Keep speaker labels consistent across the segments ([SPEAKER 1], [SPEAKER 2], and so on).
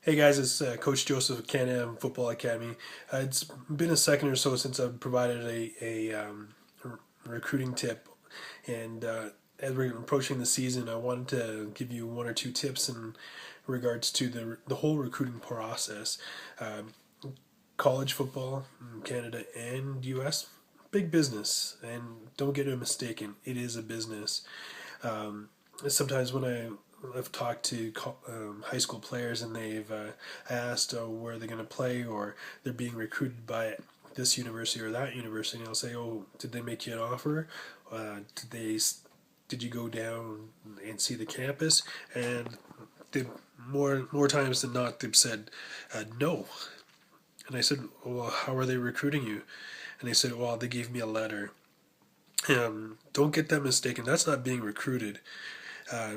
[SPEAKER 1] Hey guys, it's Coach Joseph of Can-Am Football Academy. It's been a second or so since I've provided a recruiting tip, and as we're approaching the season, I wanted to give you one or two tips in regards to the whole recruiting process. Um, College football in Canada and U.S. big business, and don't get it mistaken, it is a business. Um, Sometimes when I've talked to high school players and they've asked where they're going to play or they're being recruited by this university or that university, and I'll say, "Oh, did they make you an offer? Did you go down and see the campus?" And they, more times than not, they've said no. And I said, "Well, how are they recruiting you?" And they said, "Well, they gave me a letter." Don't get that mistaken. That's not being recruited. Uh,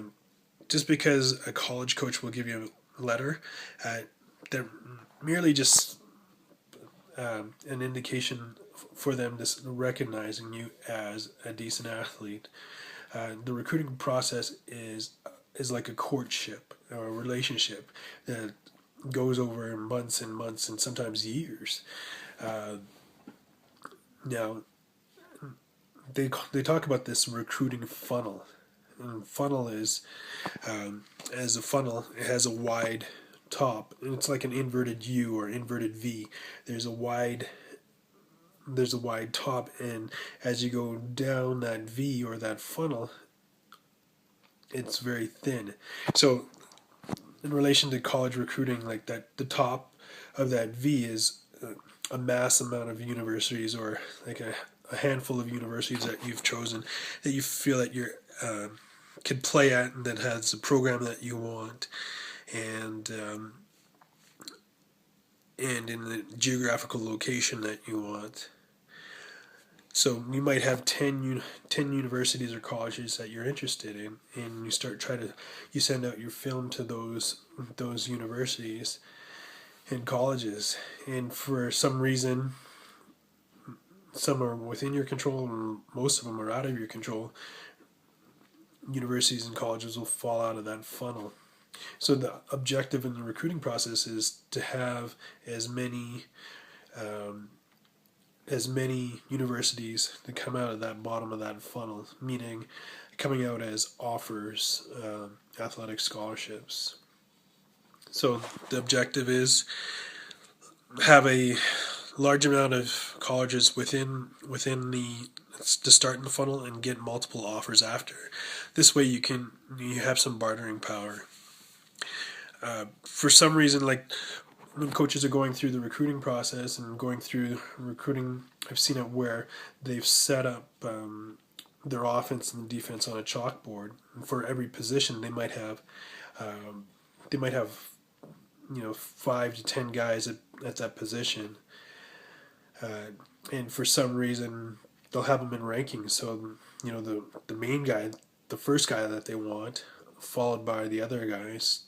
[SPEAKER 1] just because a college coach will give you a letter, they're merely just an indication for them to recognizing you as a decent athlete. The recruiting process is like a courtship or a relationship that goes over months and months and sometimes years. Uh, Now they talk about this recruiting funnel. And funnel is as a funnel, it has a wide top, and it's like an inverted U or inverted V. There's a wide there's a wide top, and as you go down that V or that funnel, it's very thin. So in relation to college recruiting, like that, the top of that V is a mass amount of universities or like a handful of universities that you've chosen that you feel that you're can play at and that has a program that you want, and and in the geographical location that you want. So you might have 10 universities or colleges that you're interested in, and you send out your film to those universities and colleges, and for some reason, some are within your control and most of them are out of your control. Universities and colleges will fall out of that funnel. So the objective in the recruiting process is to have um, as many universities that come out of that bottom of that funnel, meaning coming out as offers, athletic scholarships. So the objective is have a large amount of colleges within the start in the funnel and get multiple offers after. This way you have some bartering power. For some reason, like when coaches are going through the recruiting process and going through recruiting, I've seen it where they've set up their offense and defense on a chalkboard. And for every position, um, they might have 5 to 10 guys at that position, and for some reason they'll have them in rankings. So the main guy, the first guy that they want, followed by the other guys,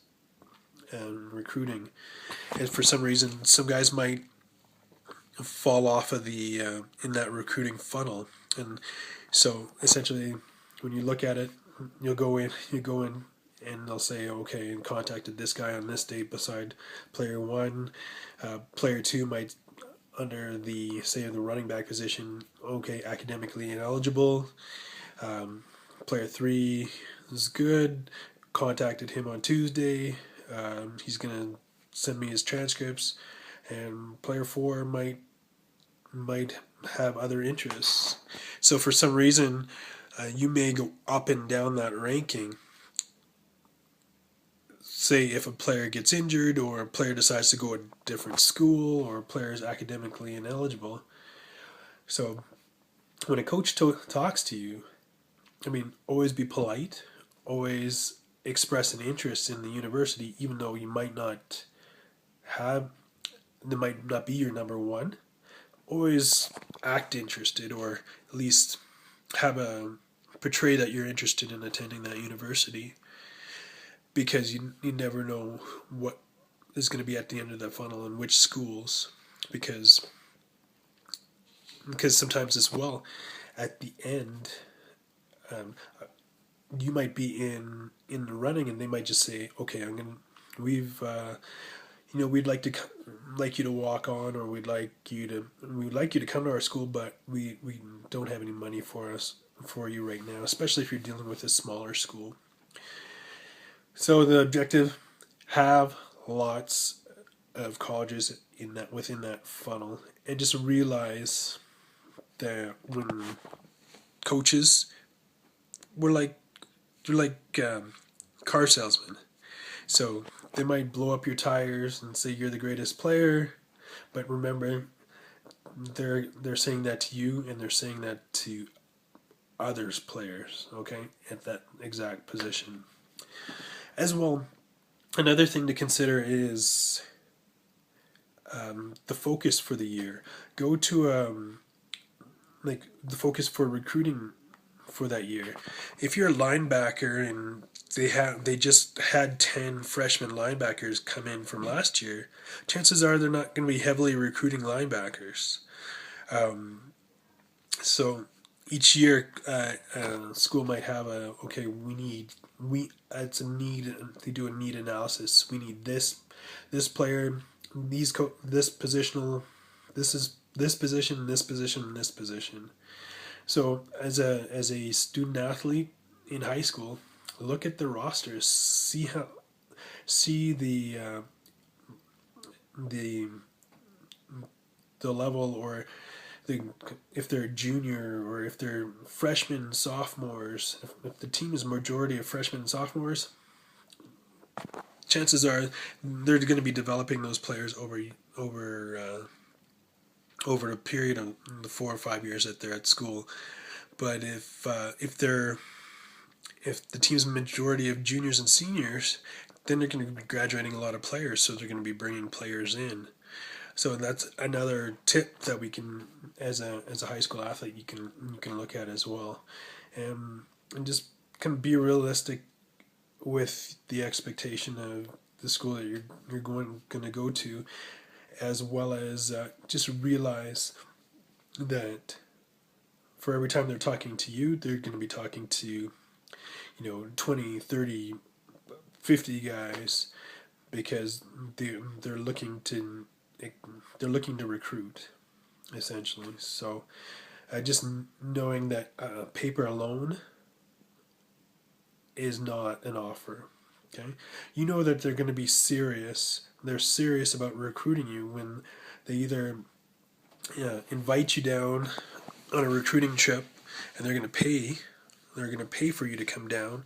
[SPEAKER 1] and recruiting. And for some reason, some guys might fall off of the in that recruiting funnel. And so essentially, when you look at it, you go in, and they'll say, okay, and contacted this guy on this date beside player one. Player two might, under the say the running back position, okay, academically ineligible. Player three is good. Contacted him on Tuesday. He's gonna send me his transcripts, and player four might have other interests. So for some reason, you may go up and down that ranking. Say if a player gets injured, or a player decides to go a different school, or a player is academically ineligible. So when a coach talks to you, I mean, always be polite, always express an interest in the university, even though you might not have, they might not be your number one. Always act interested, or at least have a portray that you're interested in attending that university, because you never know what is going to be at the end of that funnel and which schools, because sometimes as well at the end, um, you might be in the running, and they might just say, okay, we've we'd like you to walk on, or we'd like you to come to our school, but we don't have any money for you right now, especially if you're dealing with a smaller school. So the objective: have lots of colleges within that funnel, and just realize that when coaches, we're like they're like car salesmen. So they might blow up your tires and say you're the greatest player, but remember, they're saying that to you, and they're saying that to others players, okay, at that exact position as well. Another thing to consider is the focus for the year. Go to like the focus for recruiting for that year. If you're a linebacker and they just had 10 freshman linebackers come in from last year, chances are they're not going to be heavily recruiting linebackers. So each year, school might have we it's a need. They do a need analysis. We need this player, this positional, this position, this position, and this position. So as a student athlete in high school, look at the rosters, see the the level, or if they're junior, or if they're freshmen, sophomores. If the team is a majority of freshmen and sophomores, chances are they're going to be developing those players over a period of the 4 or 5 years that they're at school. But if the team's majority of juniors and seniors, then they're going to be graduating a lot of players, so they're going to be bringing players in. So that's another tip that we can, as a high school athlete, you can look at as well, and just kind of be realistic with the expectation of the school that you're going to go to, as well as just realize that for every time they're talking to you, they're going to be talking to 20, 30, 50 guys, because they're looking to recruit, essentially. So just knowing that paper alone is not an offer. Okay, you know that they're going to be serious. They're serious about recruiting you when they either invite you down on a recruiting trip, and they're going to pay. They're going to pay for you to come down,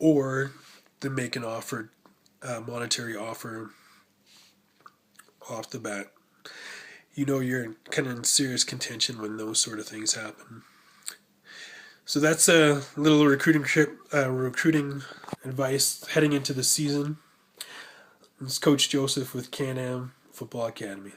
[SPEAKER 1] or they make an offer, monetary offer off the bat. You're kind of in serious contention when those sort of things happen. So that's a little recruiting advice heading into the season. It's Coach Joseph with Can-Am Football Academy.